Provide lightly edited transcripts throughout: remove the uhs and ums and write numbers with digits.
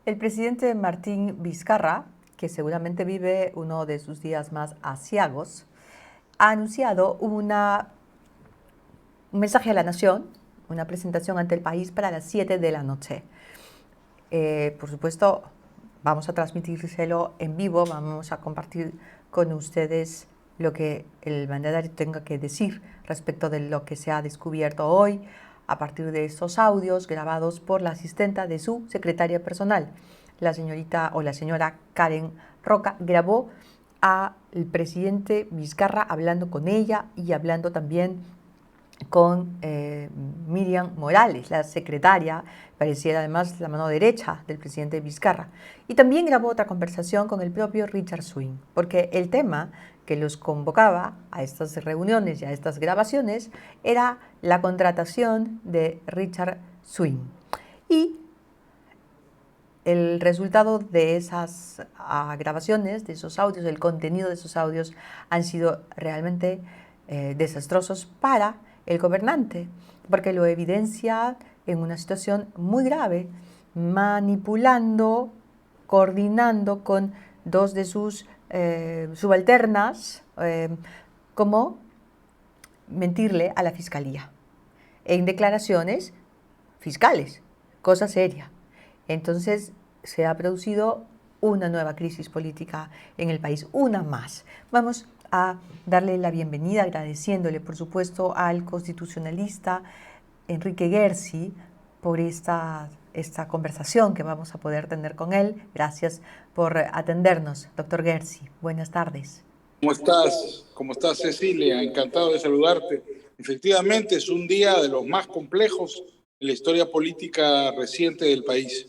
El presidente Martín Vizcarra, que seguramente vive uno de sus días más aciagos, ha anunciado un mensaje a la nación, una presentación ante el país para las 7 de la noche. Por supuesto, vamos a transmitírselo en vivo, vamos a compartir con ustedes lo que el mandatario tenga que decir respecto de lo que se ha descubierto hoy a partir de estos audios grabados por la asistenta de su secretaria personal. La señora Karen Roca grabó al presidente Vizcarra hablando con ella y hablando también con Miriam Morales, la secretaria, pareciera además la mano derecha del presidente Vizcarra. Y también grabó otra conversación con el propio Richard Swing, porque el tema que los convocaba a estas reuniones y a estas grabaciones era la contratación de Richard Swing. Y el resultado de esas grabaciones, de esos audios, el contenido de esos audios han sido realmente desastrosos para el gobernante, porque lo evidencia en una situación muy grave, manipulando, coordinando con dos de sus subalternas, como mentirle a la fiscalía en declaraciones fiscales, cosa seria. Entonces se ha producido una nueva crisis política en el país, una más. Vamos a darle la bienvenida, agradeciéndole, por supuesto, al constitucionalista Enrique Gersi por esta conversación que vamos a poder tener con él. Gracias por atendernos, doctor Gersi. Buenas tardes. ¿Cómo estás? ¿Cómo estás, Cecilia? Encantado de saludarte. Efectivamente, es un día de los más complejos en la historia política reciente del país.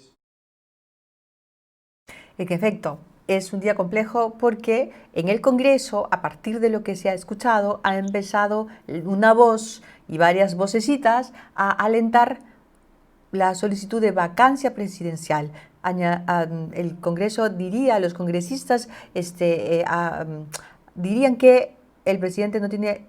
En efecto, es un día complejo porque en el Congreso, a partir de lo que se ha escuchado, ha empezado una voz y varias vocecitas a alentar la solicitud de vacancia presidencial. El Congreso diría, los congresistas dirían que el presidente no tiene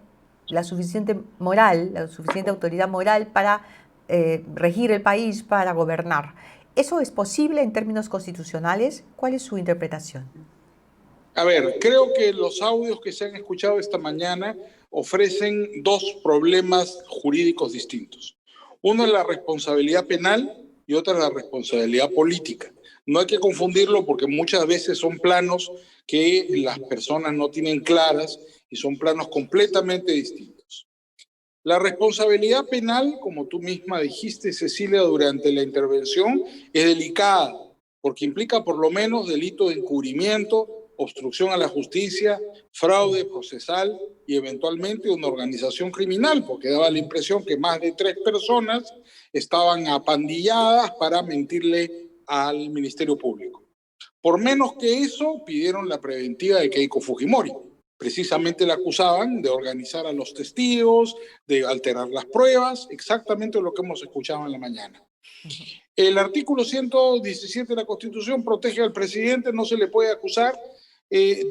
la suficiente moral, la suficiente autoridad moral para regir el país, para gobernar. ¿Eso es posible en términos constitucionales? ¿Cuál es su interpretación? A ver, creo que los audios que se han escuchado esta mañana ofrecen dos problemas jurídicos distintos. Uno es la responsabilidad penal y otra es la responsabilidad política. No hay que confundirlo porque muchas veces son planos que las personas no tienen claras y son planos completamente distintos. La responsabilidad penal, como tú misma dijiste, Cecilia, durante la intervención, es delicada porque implica por lo menos delito de encubrimiento, obstrucción a la justicia, fraude procesal y eventualmente una organización criminal, porque daba la impresión que más de 3 personas estaban apandilladas para mentirle al Ministerio Público. Por menos que eso, pidieron la preventiva de Keiko Fujimori. Precisamente la acusaban de organizar a los testigos, de alterar las pruebas, exactamente lo que hemos escuchado en la mañana. El artículo 117 de la Constitución protege al presidente, no se le puede acusar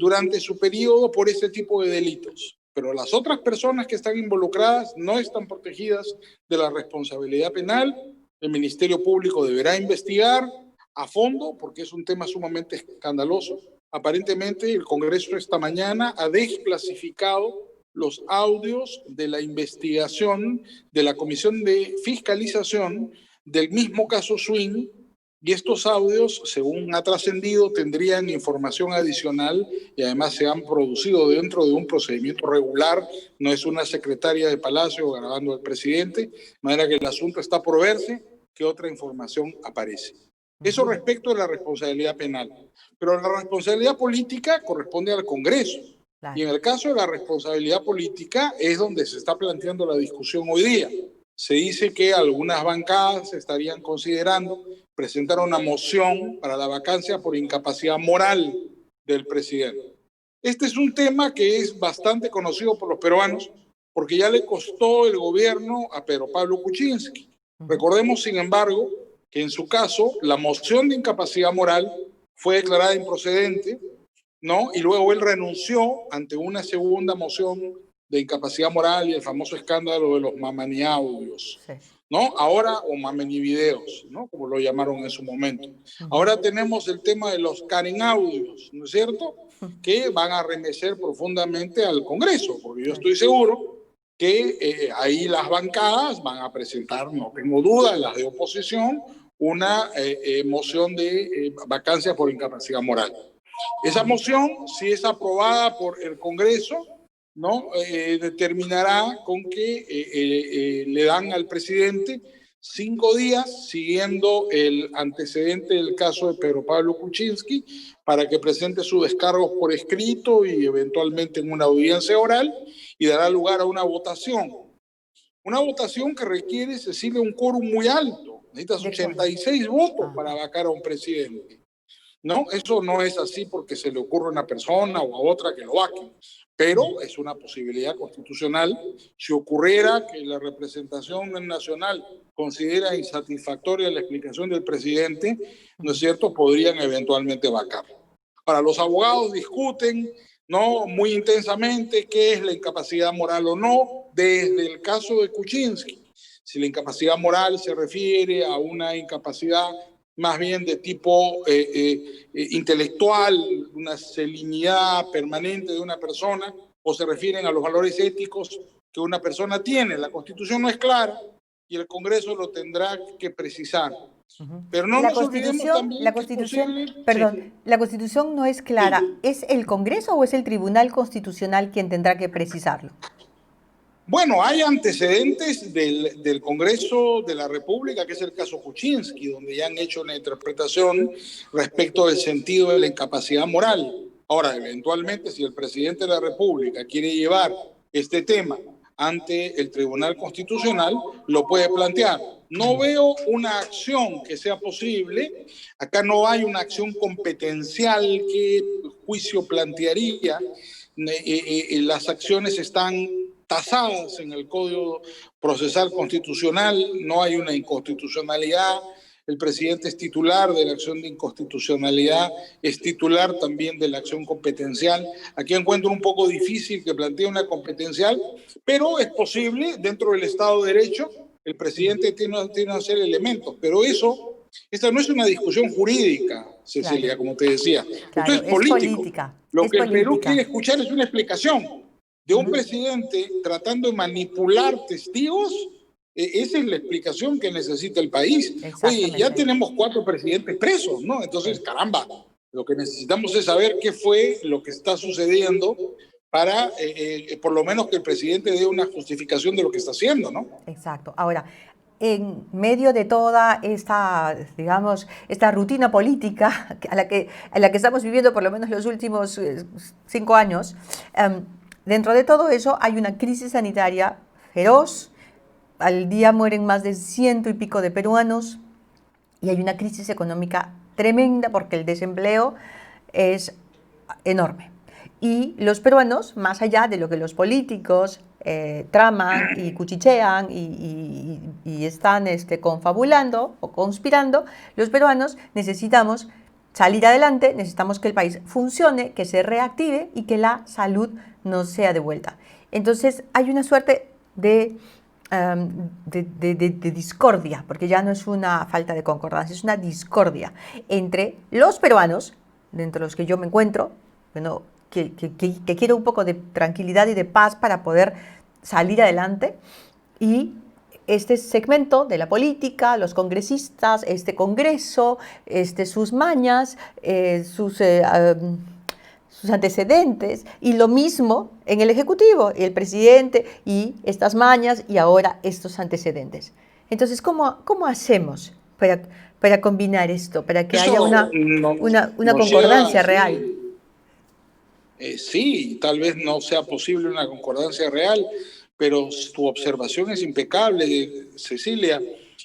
durante su periodo por este tipo de delitos. Pero las otras personas que están involucradas no están protegidas de la responsabilidad penal. El Ministerio Público deberá investigar a fondo porque es un tema sumamente escandaloso. Aparentemente el Congreso esta mañana ha desclasificado los audios de la investigación de la Comisión de Fiscalización del mismo caso Swing, y estos audios, según ha trascendido, tendrían información adicional y además se han producido dentro de un procedimiento regular, no es una secretaria de Palacio grabando al presidente, de manera que el asunto está por verse qué otra información aparece. Eso respecto de la responsabilidad penal. Pero la responsabilidad política corresponde al Congreso. Claro. Y en el caso de la responsabilidad política es donde se está planteando la discusión hoy día. Se dice que algunas bancadas estarían considerando presentar una moción para la vacancia por incapacidad moral del presidente. Este es un tema que es bastante conocido por los peruanos porque ya le costó el gobierno a Pedro Pablo Kuczynski. Recordemos, sin embargo, que en su caso la moción de incapacidad moral fue declarada improcedente, ¿no? Y luego él renunció ante una segunda moción de incapacidad moral y el famoso escándalo de los mamani audios. Sí. ¿no? Ahora, o mamenivideos, ¿no? Como lo llamaron en su momento. Ahora tenemos el tema de los Karen audios, ¿no es cierto? Que van a remecer profundamente al Congreso, porque yo estoy seguro que ahí las bancadas van a presentar, no tengo duda, las de oposición, una moción de vacancia por incapacidad moral. Esa moción, si es aprobada por el Congreso, ¿no? Determinará con que le dan al presidente 5 días, siguiendo el antecedente del caso de Pedro Pablo Kuczynski, para que presente sus descargos por escrito y eventualmente en una audiencia oral, y dará lugar a una votación. Una votación que requiere, Cecilia, un quórum muy alto. Necesitas 86 votos para vacar a un presidente. No, eso no es así porque se le ocurre a una persona o a otra que lo vaquen, pero es una posibilidad constitucional. Si ocurriera que la representación nacional considera insatisfactoria la explicación del presidente, ¿no es cierto?, podrían eventualmente vacar. Ahora, los abogados discuten, ¿no?, muy intensamente qué es la incapacidad moral o no, desde el caso de Kuczynski. Si la incapacidad moral se refiere a una incapacidad más bien de tipo intelectual, una selinidad permanente de una persona, o se refieren a los valores éticos que una persona tiene. La Constitución no es clara y el Congreso lo tendrá que precisar. Pero no nos olvidemos también que es posible... Perdón, sí. la Constitución no es clara. Sí. ¿Es el Congreso o es el Tribunal Constitucional quien tendrá que precisarlo? Bueno, hay antecedentes del Congreso de la República, que es el caso Kuczynski, donde ya han hecho una interpretación respecto del sentido de la incapacidad moral. Ahora, eventualmente, si el presidente de la República quiere llevar este tema ante el Tribunal Constitucional, lo puede plantear. No veo una acción que sea posible. Acá no hay una acción competencial que el juicio plantearía. Las acciones están tasadas en el Código Procesal Constitucional, no hay una inconstitucionalidad. El presidente es titular de la acción de inconstitucionalidad, es titular también de la acción competencial. Aquí encuentro un poco difícil que plantee una competencial, pero es posible dentro del Estado de Derecho. El presidente tiene una serie de elementos, pero esta no es una discusión jurídica, Cecilia, claro, como te decía. Claro, Esto es político. política. Lo es que el política. Perú quiere escuchar es una explicación de un presidente tratando de manipular testigos. Esa es la explicación que necesita el país. Oye, ya tenemos 4 presidentes presos, ¿no? Entonces, caramba, lo que necesitamos es saber qué fue lo que está sucediendo para, por lo menos, que el presidente dé una justificación de lo que está haciendo, ¿no? Exacto. Ahora, en medio de toda esta, digamos, esta rutina política a la que estamos viviendo por lo menos los últimos 5 años, dentro de todo eso hay una crisis sanitaria feroz. Al día mueren más de 100 y pico de peruanos y hay una crisis económica tremenda porque el desempleo es enorme. Y los peruanos, más allá de lo que los políticos traman y cuchichean y están confabulando o conspirando, los peruanos necesitamos salir adelante, necesitamos que el país funcione, que se reactive y que la salud nos sea devuelta. Entonces hay una suerte de discordia, porque ya no es una falta de concordancia, es una discordia entre los peruanos, dentro de los que yo me encuentro, bueno, que quiero un poco de tranquilidad y de paz para poder salir adelante, y este segmento de la política, los congresistas, este Congreso, sus mañas, sus antecedentes, y lo mismo en el Ejecutivo, el presidente y estas mañas y ahora estos antecedentes. Entonces, ¿cómo hacemos para combinar esto, para que haya una concordancia real? Sí, tal vez no sea posible una concordancia real, pero tu observación es impecable, Cecilia,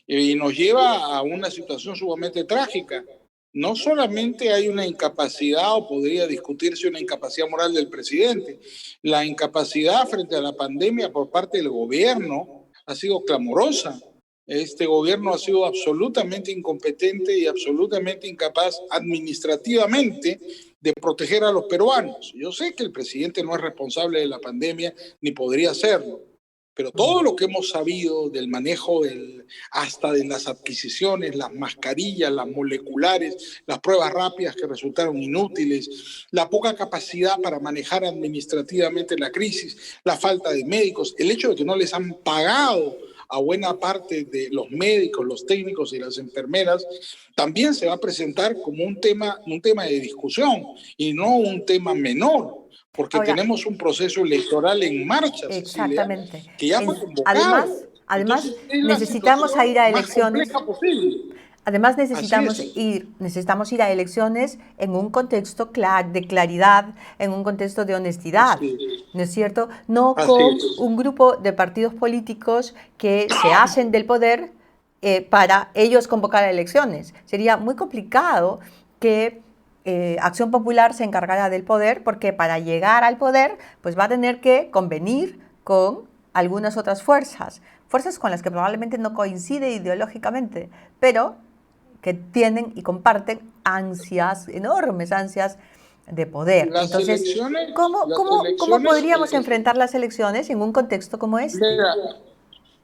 y nos lleva a una situación sumamente trágica. No solamente hay una incapacidad, o podría discutirse una incapacidad moral del presidente, la incapacidad frente a la pandemia por parte del gobierno ha sido clamorosa. Este gobierno ha sido absolutamente incompetente y absolutamente incapaz administrativamente de proteger a los peruanos. Yo sé que el presidente no es responsable de la pandemia, ni podría serlo, Pero todo lo que hemos sabido del manejo hasta de las adquisiciones, las mascarillas, las moleculares, las pruebas rápidas que resultaron inútiles, la poca capacidad para manejar administrativamente la crisis, la falta de médicos, el hecho de que no les han pagado a buena parte de los médicos, los técnicos y las enfermeras, también se va a presentar como un tema de discusión y no un tema menor, porque Ahora, tenemos un proceso electoral en marcha, Cecilia, exactamente. que ya fue convocado. Además, Entonces, es la necesitamos a ir situación a más elecciones. compleja posible. Además, Así es. necesitamos ir a elecciones en un contexto de claridad, en un contexto de honestidad, Así es. ¿no es cierto? No Así con es. un grupo de partidos políticos que se hacen del poder para ellos convocar a elecciones. Sería muy complicado que Acción Popular se encargara del poder, porque para llegar al poder, pues va a tener que convenir con algunas otras fuerzas con las que probablemente no coincide ideológicamente, pero que tienen y comparten ansias, enormes ansias de poder. Las Entonces, elecciones, ¿cómo podríamos enfrentar las elecciones en un contexto como este? mira,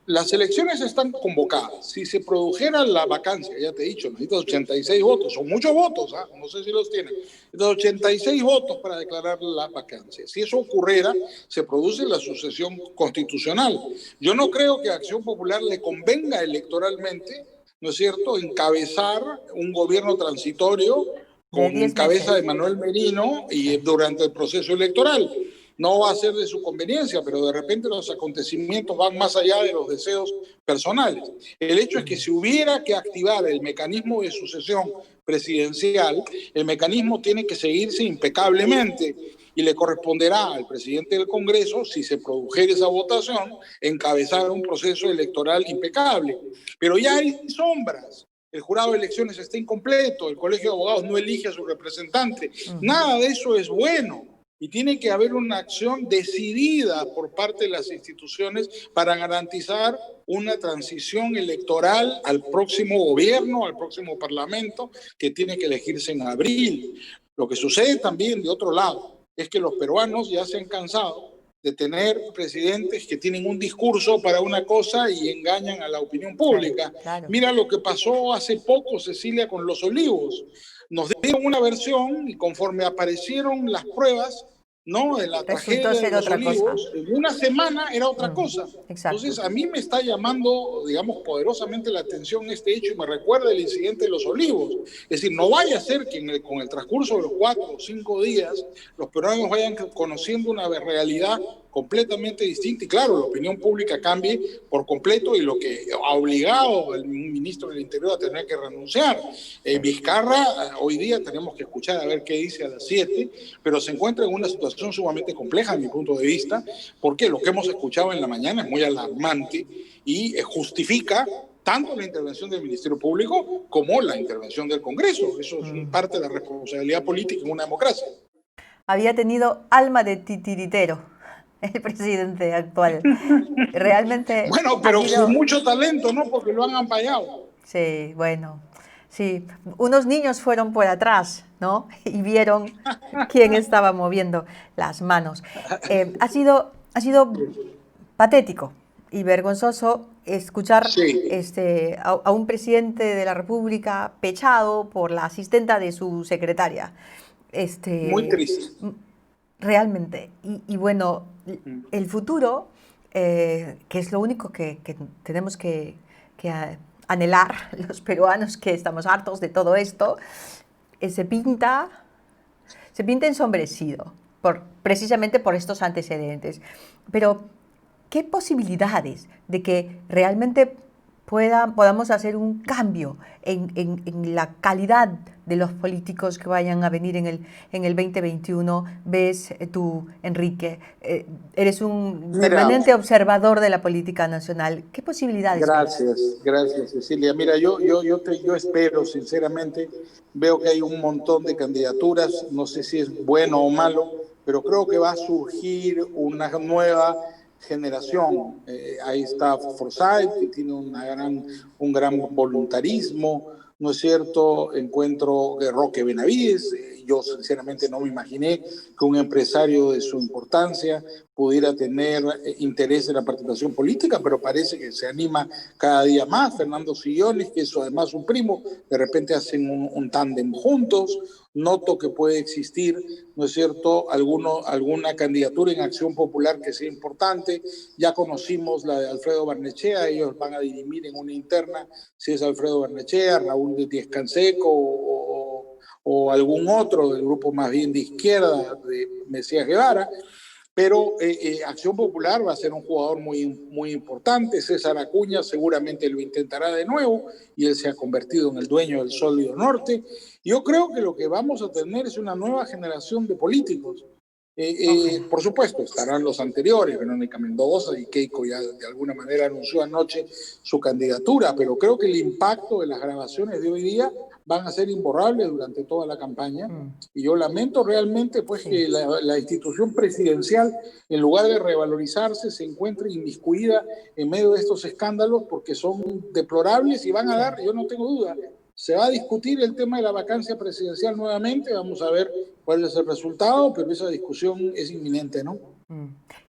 las elecciones están convocadas. Si se produjera la vacancia, ya te he dicho, necesitas 86 votos, son muchos votos, ¿eh? No sé si los tienen. Necesitas 86 votos para declarar la vacancia. Si eso ocurriera, se produce la sucesión constitucional. Yo no creo que a Acción Popular le convenga electoralmente, ¿no es cierto?, encabezar un gobierno transitorio De con 10 cabeza de meses. Manuel Merino y Sí. durante el proceso electoral. No va a ser de su conveniencia, pero de repente los acontecimientos van más allá de los deseos personales. El hecho es que si hubiera que activar el mecanismo de sucesión presidencial, el mecanismo tiene que seguirse impecablemente y le corresponderá al presidente del Congreso, si se produjera esa votación, encabezar un proceso electoral impecable. Pero ya hay sombras. El jurado de elecciones está incompleto, el colegio de abogados no elige a su representante. Nada de eso es bueno. Y tiene que haber una acción decidida por parte de las instituciones para garantizar una transición electoral al próximo gobierno, al próximo parlamento, que tiene que elegirse en abril. Lo que sucede también de otro lado es que los peruanos ya se han cansado de tener presidentes que tienen un discurso para una cosa y engañan a la opinión Sí, pública. claro. Mira lo que pasó hace poco, Cecilia, con los olivos. Nos dieron una versión y conforme aparecieron las pruebas, ¿no?, de la Resultó tragedia de ser los otra cosa. olivos, en una semana era otra cosa. Exacto. Entonces, a mí me está llamando, digamos, poderosamente la atención este hecho y me recuerda el incidente de los olivos. Es decir, no vaya a ser que con el transcurso de los 4 o 5 días los peruanos vayan conociendo una realidad completamente distinta y claro, la opinión pública cambie por completo y lo que ha obligado al ministro del Interior a tener que renunciar. Vizcarra, hoy día tenemos que escuchar a ver qué dice a las 7, pero se encuentra en una situación sumamente compleja, a mi punto de vista, porque lo que hemos escuchado en la mañana es muy alarmante y justifica tanto la intervención del Ministerio Público como la intervención del Congreso. Eso es parte de la responsabilidad política en una democracia. Había tenido alma de titiritero el presidente actual. Realmente Bueno, ha pero con sido... mucho talento, ¿no? Porque lo han ampallado. Sí, bueno, sí. Unos niños fueron por atrás, ¿no? Y vieron quién estaba moviendo las manos. Ha sido patético y vergonzoso escuchar Sí, a un presidente de la República pechado por la asistenta de su secretaria. muy Este, triste. realmente. Y bueno, el futuro, que es lo único que tenemos que anhelar los peruanos que estamos hartos de todo esto, se pinta ensombrecido, precisamente por estos antecedentes. Pero, ¿qué posibilidades de que realmente podamos hacer un cambio en la calidad de los políticos que vayan a venir en el 2021? Ves tú, Enrique, eres un Mira, permanente observador de la política nacional. ¿Qué posibilidades ves? gracias Cecilia. Mira, yo espero sinceramente, veo que hay un montón de candidaturas, no sé si es bueno o malo, pero creo que va a surgir una nueva generación. Ahí está Forsyth, que tiene un gran voluntarismo, ¿no es cierto? Encuentro Roque Benavides, yo sinceramente no me imaginé que un empresario de su importancia pudiera tener interés en la participación política, pero parece que se anima cada día más. Fernando Sillones, que es además un primo, de repente hacen un tándem juntos. Noto que puede existir, ¿no es cierto?, alguna candidatura en Acción Popular que sea importante. Ya conocimos la de Alfredo Barnechea, ellos van a dirimir en una interna si es Alfredo Barnechea, Raúl de Díez Canseco o algún otro del grupo más bien de izquierda de Mesías Guevara. Pero Acción Popular va a ser un jugador muy importante. César Acuña seguramente lo intentará de nuevo y él se ha convertido en el dueño del Sólido Norte. Yo creo que lo que vamos a tener es una nueva generación de políticos. Por supuesto, estarán los anteriores, Verónica Mendoza, y Keiko ya de alguna manera anunció anoche su candidatura, pero creo que el impacto de las grabaciones de hoy día van a ser imborrables durante toda la campaña. Y yo lamento realmente pues, que la institución presidencial, en lugar de revalorizarse, se encuentre inmiscuida en medio de estos escándalos, porque son deplorables y van a dar, yo no tengo duda, se va a discutir el tema de la vacancia presidencial nuevamente, vamos a ver cuál es el resultado, pero esa discusión es inminente, ¿no?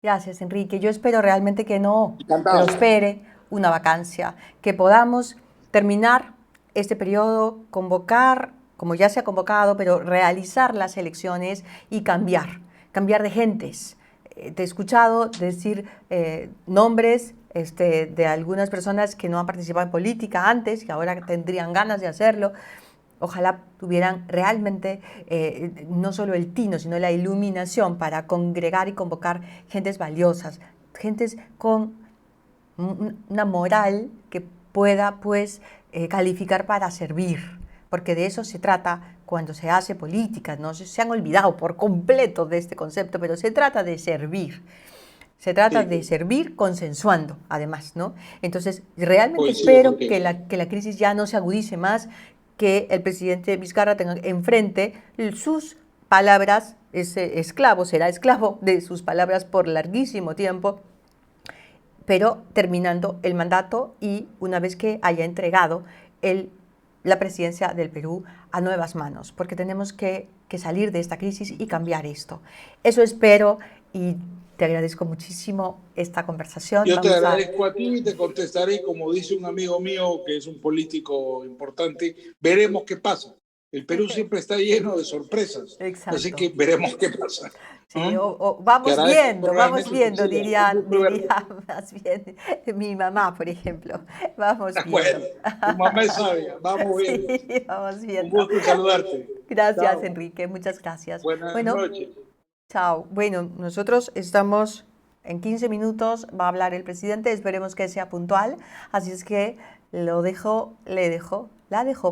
Gracias, Enrique. Yo espero realmente que no Encantado. prospere una vacancia, que podamos terminar este periodo, convocar, como ya se ha convocado, pero realizar las elecciones y cambiar de gentes. Te he escuchado decir nombres de algunas personas que no han participado en política antes y ahora tendrían ganas de hacerlo. Ojalá tuvieran realmente no solo el tino, sino la iluminación para congregar y convocar gentes valiosas, gentes con una moral que pueda pues calificar para servir, porque de eso se trata cuando se hace política. No se han olvidado por completo de este concepto, pero se trata de servir. Se trata de servir consensuando, además, ¿no? Entonces, realmente espero que la crisis ya no se agudice más, que el presidente Vizcarra tenga enfrente sus palabras, será esclavo de sus palabras por larguísimo tiempo, pero terminando el mandato y una vez que haya entregado la presidencia del Perú a nuevas manos, porque tenemos que salir de esta crisis y cambiar esto. Eso espero y te agradezco muchísimo esta conversación. Yo te agradezco a ti y te contestaré, como dice un amigo mío que es un político importante, veremos qué pasa. El Perú siempre está lleno de sorpresas, Exacto. Así que veremos qué pasa. Sí, vamos viendo, diría más bien mi mamá, por ejemplo. Vamos viendo. Bueno, tu mamá es sabia, vamos viendo. Sí, vamos viendo. Un gusto saludarte. Gracias, Chao. Enrique, muchas gracias. Buenas noches. Chao. Bueno, nosotros estamos en 15 minutos, va a hablar el presidente, esperemos que sea puntual, así es que la dejo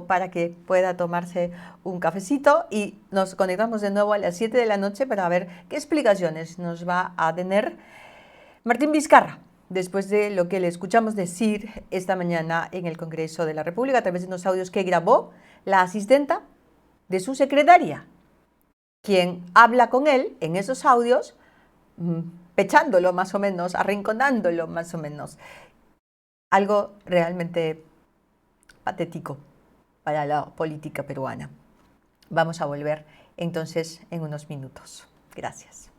para que pueda tomarse un cafecito y nos conectamos de nuevo a las 7 de la noche para ver qué explicaciones nos va a tener Martín Vizcarra, después de lo que le escuchamos decir esta mañana en el Congreso de la República a través de unos audios que grabó la asistenta de su secretaria, quien habla con él en esos audios, pechándolo más o menos, arrinconándolo más o menos. Algo realmente patético para la política peruana. Vamos a volver entonces en unos minutos. Gracias.